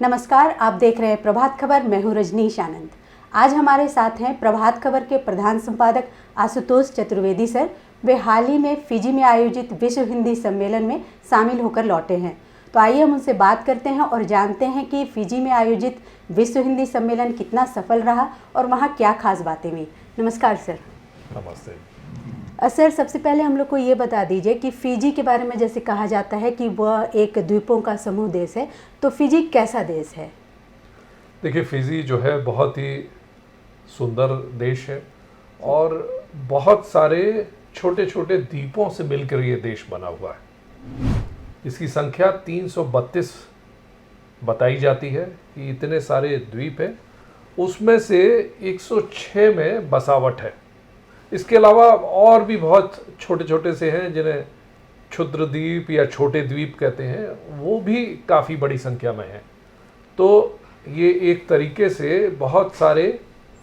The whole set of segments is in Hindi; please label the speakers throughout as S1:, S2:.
S1: नमस्कार, आप देख रहे हैं प्रभात खबर। मैं हूं रजनीश आनंद। आज हमारे साथ हैं प्रभात खबर के प्रधान संपादक आशुतोष चतुर्वेदी सर। वे हाल ही में फिजी में आयोजित विश्व हिंदी सम्मेलन में शामिल होकर लौटे हैं। तो आइए हम उनसे बात करते हैं और जानते हैं कि फिजी में आयोजित विश्व हिंदी सम्मेलन कितना सफल रहा और वहाँ क्या खास बातें हुई। नमस्कार सर।
S2: नमस्ते
S1: सर, सबसे पहले हम लोग को ये बता दीजिए कि फिजी के बारे में जैसे कहा जाता है कि वह एक द्वीपों का समूह देश है, तो फिजी कैसा देश है?
S2: देखिए, फिजी जो है बहुत ही सुंदर देश है और बहुत सारे छोटे छोटे द्वीपों से मिलकर ये देश बना हुआ है। इसकी संख्या 332 बताई जाती है कि इतने सारे द्वीप हैं, उसमें से 106 में बसावट है। इसके अलावा और भी बहुत छोटे छोटे से हैं जिन्हें क्षुद्र द्वीप या छोटे द्वीप कहते हैं, वो भी काफ़ी बड़ी संख्या में हैं। तो ये एक तरीके से बहुत सारे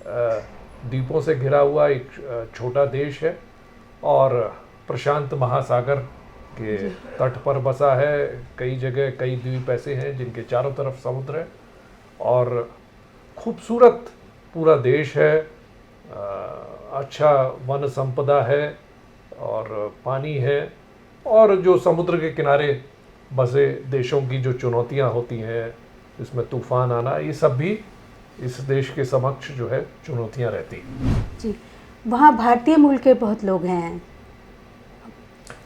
S2: द्वीपों से घिरा हुआ एक छोटा देश है और प्रशांत महासागर के तट पर बसा है। कई जगह कई द्वीप ऐसे हैं जिनके चारों तरफ समुद्र है और खूबसूरत पूरा देश है। अच्छा वन संपदा है और पानी है, और जो समुद्र के किनारे बसे देशों की जो चुनौतियां होती हैं, इसमें तूफान आना, ये सब भी इस देश के समक्ष जो है चुनौतियां रहती हैं।
S1: जी, वहाँ भारतीय मूल के बहुत लोग हैं।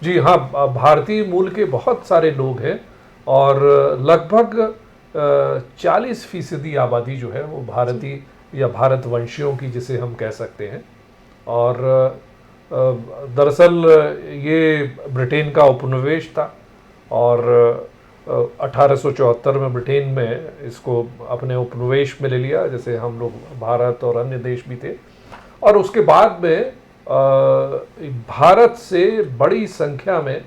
S2: जी हाँ, भारतीय मूल के बहुत सारे लोग हैं और लगभग 40% आबादी जो है वो भारतीय या भारतवंशियों की, जिसे हम कह सकते हैं। और दरअसल ये ब्रिटेन का उपनिवेश था और 1874 में ब्रिटेन में इसको अपने उपनिवेश में ले लिया, जैसे हम लोग भारत और अन्य देश भी थे। और उसके बाद में भारत से बड़ी संख्या में,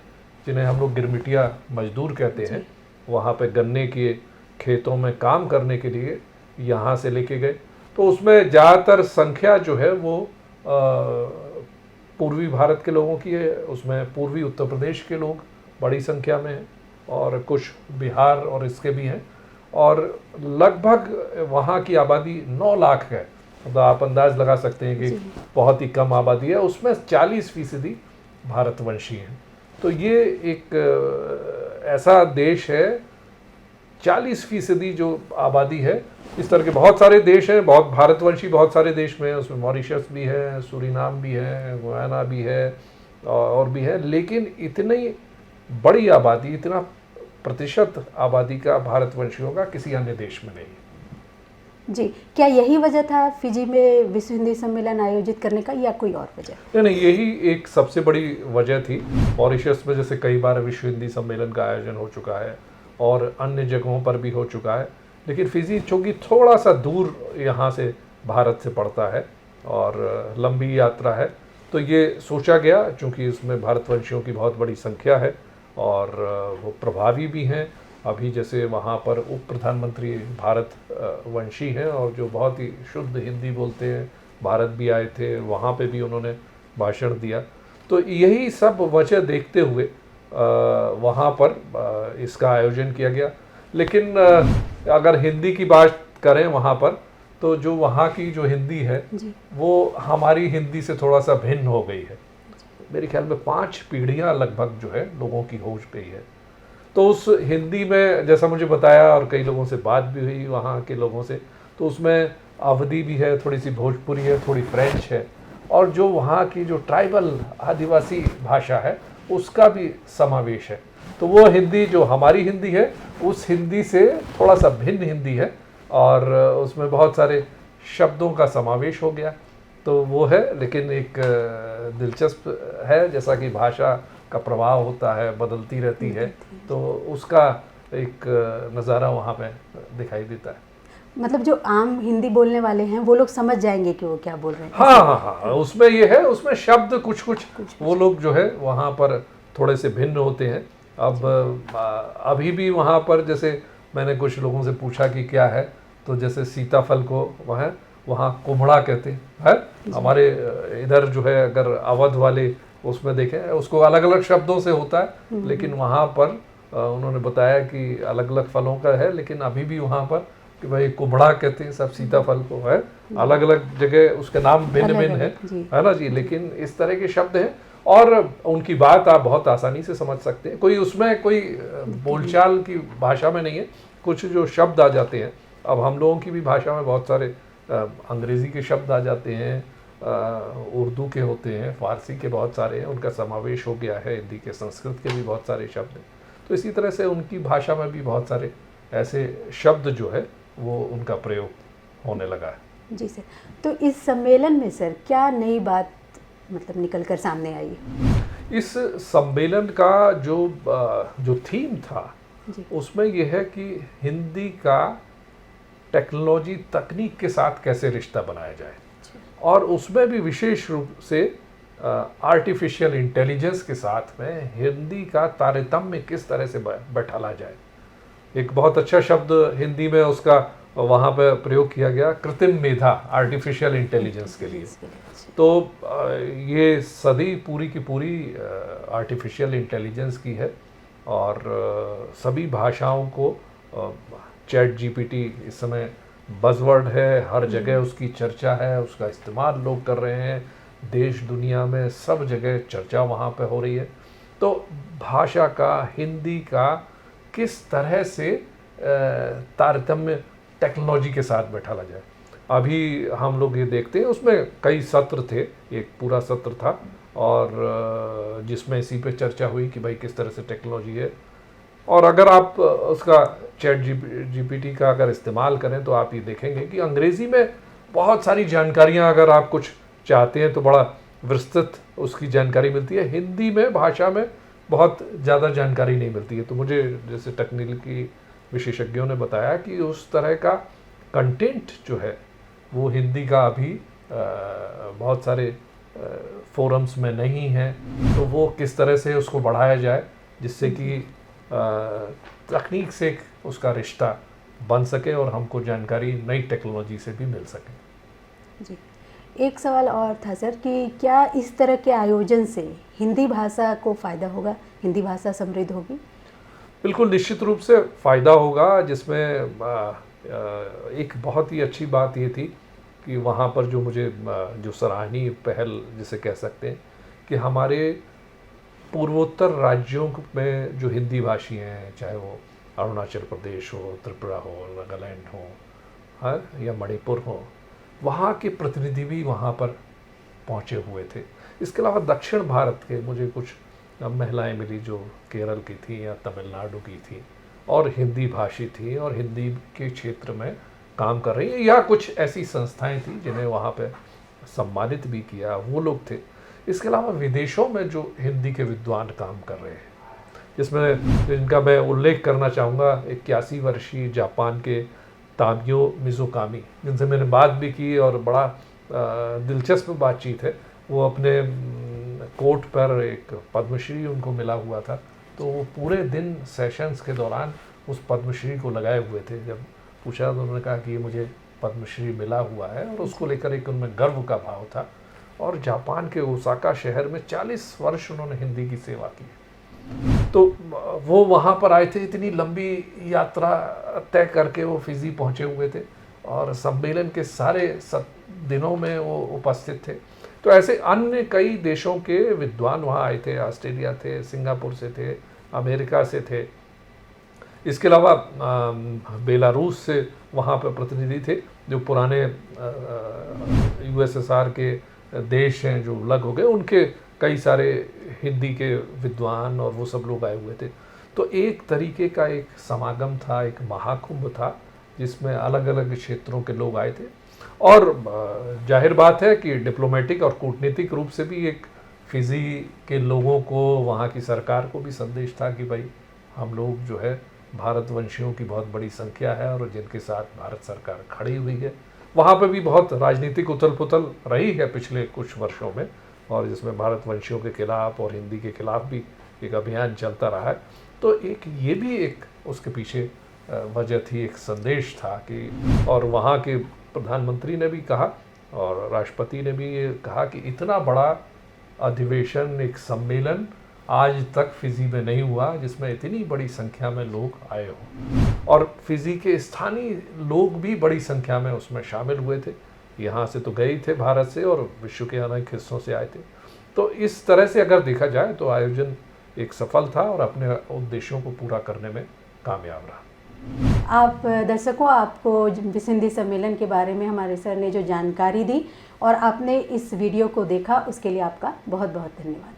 S2: जिन्हें हम लोग गिरमिटिया मजदूर कहते हैं, वहाँ पे गन्ने के खेतों में काम करने के लिए यहाँ से लेके गए। तो उसमें ज़्यादातर संख्या जो है वो पूर्वी भारत के लोगों की है। उसमें पूर्वी उत्तर प्रदेश के लोग बड़ी संख्या में हैं और कुछ बिहार और इसके भी हैं, और लगभग वहाँ की आबादी 9 लाख है। मतलब आप अंदाज लगा सकते हैं कि बहुत ही कम आबादी है। उसमें 40% भारतवंशी हैं। तो ये एक ऐसा देश है, 40% जो आबादी है। इस तरह के बहुत सारे देश हैं, बहुत भारतवंशी बहुत सारे देश में, उसमें मॉरिशस भी है, सूरीनाम भी है, गुयाना भी है और भी है। लेकिन इतनी बड़ी आबादी, इतना प्रतिशत आबादी का भारतवंशियों का किसी अन्य देश में नहीं है।
S1: जी, क्या यही वजह था फिजी में विश्व हिंदी सम्मेलन आयोजित करने का, या कोई और वजह?
S2: नहीं, यही एक सबसे बड़ी वजह थी। मॉरिशस में जैसे कई बार विश्व हिंदी सम्मेलन का आयोजन हो चुका है और अन्य जगहों पर भी हो चुका है, लेकिन फिजी चूँकि थोड़ा सा दूर यहाँ से भारत से पड़ता है और लंबी यात्रा है, तो ये सोचा गया, चूँकि इसमें भारतवंशियों की बहुत बड़ी संख्या है और वो प्रभावी भी हैं। अभी जैसे वहाँ पर उप प्रधानमंत्री भारत वंशी हैं और जो बहुत ही शुद्ध हिंदी बोलते हैं, भारत भी आए थे, वहाँ पे भी उन्होंने भाषण दिया। तो यही सब वजह देखते हुए वहाँ पर इसका आयोजन किया गया। लेकिन अगर हिंदी की बात करें वहाँ पर, तो जो वहाँ की जो हिंदी है वो हमारी हिंदी से थोड़ा सा भिन्न हो गई है। मेरे ख्याल में 5 पीढ़ियाँ लगभग जो है लोगों की हो गई है। तो उस हिंदी में, जैसा मुझे बताया और कई लोगों से बात भी हुई वहाँ के लोगों से, तो उसमें अवधी भी है, थोड़ी सी भोजपुरी है, थोड़ी फ्रेंच है, और जो वहाँ की जो ट्राइबल आदिवासी भाषा है उसका भी समावेश है। तो वो हिंदी जो हमारी हिंदी है उस हिंदी से थोड़ा सा भिन्न हिंदी है और उसमें बहुत सारे शब्दों का समावेश हो गया। तो वो है, लेकिन एक दिलचस्प है, जैसा कि भाषा का प्रभाव होता है, बदलती रहती है, तो उसका एक नज़ारा वहाँ पे दिखाई देता है।
S1: मतलब जो आम हिंदी बोलने वाले हैं वो लोग समझ जाएंगे कि वो क्या बोल रहे हैं।
S2: हाँ, उसमें ये है, उसमें शब्द कुछ वो लोग जो है वहाँ पर थोड़े से भिन्न होते हैं। अब अभी भी वहाँ पर, जैसे मैंने कुछ लोगों से पूछा कि क्या है, तो जैसे सीताफल को वहाँ कुम्हड़ा कहते हैं। हमारे इधर जो है, अगर अवध वाले उसमें देखें, उसको अलग अलग शब्दों से होता है, लेकिन वहाँ पर उन्होंने बताया कि अलग अलग फलों का है, लेकिन अभी भी वहाँ पर कि भाई कुबड़ा कहते हैं सब सीताफल को है, अलग अलग जगह उसके नाम भिन्न भिन्न है ना जी, लेकिन इस तरह के शब्द हैं और उनकी बात आप बहुत आसानी से समझ सकते हैं। कोई उसमें कोई बोलचाल की भाषा में नहीं है, कुछ जो शब्द आ जाते हैं, अब हम लोगों की भी भाषा में बहुत सारे अंग्रेज़ी के शब्द आ जाते हैं, उर्दू के होते हैं, फारसी के बहुत सारे हैं, उनका समावेश हो गया है, हिंदी के, संस्कृत के भी बहुत सारे शब्द हैं। तो इसी तरह से उनकी भाषा में भी बहुत सारे ऐसे शब्द जो है वो उनका प्रयोग होने लगा है।
S1: जी सर, तो इस सम्मेलन में सर क्या नई बात मतलब निकल कर सामने आई?
S2: इस सम्मेलन का जो थीम था उसमें यह है कि हिंदी का टेक्नोलॉजी तकनीक के साथ कैसे रिश्ता बनाया जाए, और उसमें भी विशेष रूप से आर्टिफिशियल इंटेलिजेंस के साथ में हिंदी का तारतम्य किस तरह से बैठाला जाए। एक बहुत अच्छा शब्द हिंदी में उसका वहाँ पर प्रयोग किया गया, कृत्रिम मेधा, आर्टिफिशियल इंटेलिजेंस के लिए। तो ये सदी पूरी की पूरी आर्टिफिशियल इंटेलिजेंस की है और सभी भाषाओं को चैट जीपीटी इस समय बज़वर्ड है, हर जगह उसकी चर्चा है, उसका इस्तेमाल लोग कर रहे हैं, देश दुनिया में सब जगह चर्चा वहाँ पे हो रही है। तो भाषा का, हिंदी का किस तरह से तारतम्य टेक्नोलॉजी के साथ बैठाला जाए। अभी हम लोग ये देखते हैं, उसमें कई सत्र थे, एक पूरा सत्र था और जिसमें इसी पे चर्चा हुई कि भाई किस तरह से टेक्नोलॉजी है। और अगर आप उसका चैट जीपीटी का अगर इस्तेमाल करें तो आप ये देखेंगे कि अंग्रेज़ी में बहुत सारी जानकारियाँ अगर आप कुछ चाहते हैं तो बड़ा विस्तृत उसकी जानकारी मिलती है, हिंदी में भाषा में बहुत ज़्यादा जानकारी नहीं मिलती है। तो मुझे जैसे तकनीकी विशेषज्ञों ने बताया कि उस तरह का कंटेंट जो है वो हिंदी का अभी बहुत सारे फोरम्स में नहीं है, तो वो किस तरह से उसको बढ़ाया जाए जिससे कि तकनीक से उसका रिश्ता बन सके और हमको जानकारी नई टेक्नोलॉजी से भी मिल सके।
S1: जी, एक सवाल और था सर कि क्या इस तरह के आयोजन से हिंदी भाषा को फ़ायदा होगा, हिंदी भाषा समृद्ध होगी?
S2: बिल्कुल निश्चित रूप से फ़ायदा होगा, जिसमें एक बहुत ही अच्छी बात ये थी कि वहाँ पर जो मुझे जो सराहनीय पहल जिसे कह सकते हैं कि हमारे पूर्वोत्तर राज्यों में जो हिंदी भाषी हैं, चाहे वो अरुणाचल प्रदेश हो, त्रिपुरा हो, नागालैंड हो, हाँ, या मणिपुर हो, वहाँ के प्रतिनिधि भी वहाँ पर पहुँचे हुए थे। इसके अलावा दक्षिण भारत के मुझे कुछ महिलाएं मिली जो केरल की थी या तमिलनाडु की थी और हिंदी भाषी थी और हिंदी के क्षेत्र में काम कर रही है, या कुछ ऐसी संस्थाएं थी जिन्हें वहाँ पे सम्मानित भी किया, वो लोग थे। इसके अलावा विदेशों में जो हिंदी के विद्वान काम कर रहे हैं, जिसमें जिनका मैं उल्लेख करना चाहूँगा 81 वर्षीय जापान के तामियो मिज़ुकामी, जिनसे मैंने बात भी की और बड़ा दिलचस्प बातचीत है। वो अपने कोर्ट पर एक पद्मश्री उनको मिला हुआ था, तो वो पूरे दिन सेशंस के दौरान उस पद्मश्री को लगाए हुए थे। जब पूछा तो उन्होंने कहा कि ये मुझे पद्मश्री मिला हुआ है और उसको लेकर एक उनमें गर्व का भाव था। और जापान के ओसाका शहर में 40 वर्ष उन्होंने हिंदी की सेवा की। तो वो वहाँ पर आए थे, इतनी लंबी यात्रा तय करके वो फिजी पहुँचे हुए थे और सम्मेलन के सारे दिनों में वो उपस्थित थे। तो ऐसे अन्य कई देशों के विद्वान वहाँ आए थे, ऑस्ट्रेलिया थे, सिंगापुर से थे, अमेरिका से थे। इसके अलावा बेलारूस से वहाँ पर प्रतिनिधि थे, जो पुराने यूएसएसआर के देश हैं जो अलग हो गए, उनके कई सारे हिंदी के विद्वान और वो सब लोग आए हुए थे। तो एक तरीके का एक समागम था, एक महाकुंभ था, जिसमें अलग अलग क्षेत्रों के लोग आए थे। और जाहिर बात है कि डिप्लोमेटिक और कूटनीतिक रूप से भी एक फिजी के लोगों को, वहाँ की सरकार को भी संदेश था कि भाई हम लोग जो है भारतवंशियों की बहुत बड़ी संख्या है और जिनके साथ भारत सरकार खड़ी हुई है। वहाँ पर भी बहुत राजनीतिक उथल पुथल रही है पिछले कुछ वर्षों में, और जिसमें भारतवंशियों के खिलाफ और हिंदी के खिलाफ भी एक अभियान चलता रहा है। तो एक ये भी एक उसके पीछे वजह थी, एक संदेश था कि, और वहाँ के प्रधानमंत्री ने भी कहा और राष्ट्रपति ने भी ये कहा कि इतना बड़ा अधिवेशन, एक सम्मेलन आज तक फिजी में नहीं हुआ जिसमें इतनी बड़ी संख्या में लोग आए हों, और फिजी के स्थानीय लोग भी बड़ी संख्या में उसमें शामिल हुए थे। यहाँ से तो गए ही थे भारत से, और विश्व के अनेक हिस्सों से आए थे। तो इस तरह से अगर देखा जाए तो आयोजन एक सफल था और अपने उद्देश्यों को पूरा करने में कामयाब रहा।
S1: आप दर्शकों, आपको विश्व हिंदी सम्मेलन के बारे में हमारे सर ने जो जानकारी दी और आपने इस वीडियो को देखा, उसके लिए आपका बहुत बहुत धन्यवाद।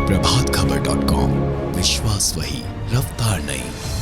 S3: प्रभातखबर.com, विश्वास वही, रफ्तार नहीं।